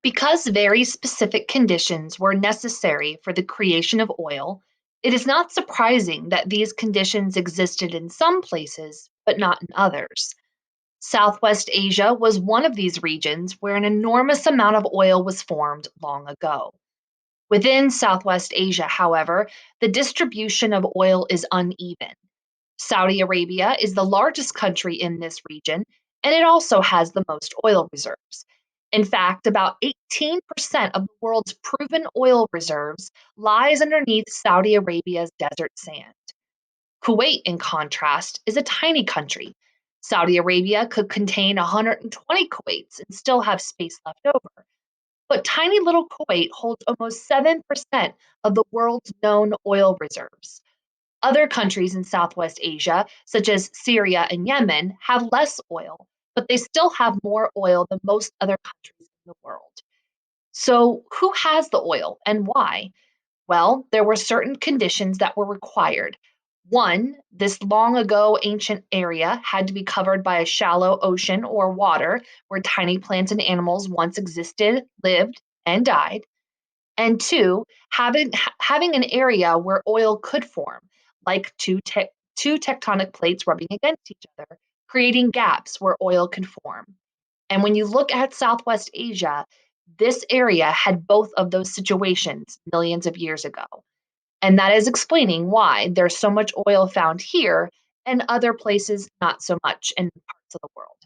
Because very specific conditions were necessary for the creation of oil, it is not surprising that these conditions existed in some places, but not in others. Southwest Asia was one of these regions where an enormous amount of oil was formed long ago. Within Southwest Asia, however, the distribution of oil is uneven. Saudi Arabia is the largest country in this region, and it also has the most oil reserves. In fact, about 18% of the world's proven oil reserves lies underneath Saudi Arabia's desert sand. Kuwait, in contrast, is a tiny country. Saudi Arabia could contain 120 Kuwaits and still have space left over. But tiny little Kuwait holds almost 7% of the world's known oil reserves. Other countries in Southwest Asia, such as Syria and Yemen, have less oil, but they still have more oil than most other countries in the world. So, who has the oil and why? Well, there were certain conditions that were required. One, this long ago ancient area had to be covered by a shallow ocean or water where tiny plants and animals once existed, lived, and died. And two, having an area where oil could form, like two tectonic plates rubbing against each other, creating gaps where oil can form. And when you look at Southwest Asia, this area had both of those situations millions of years ago. And that is explaining why there's so much oil found here and other places not so much in parts of the world.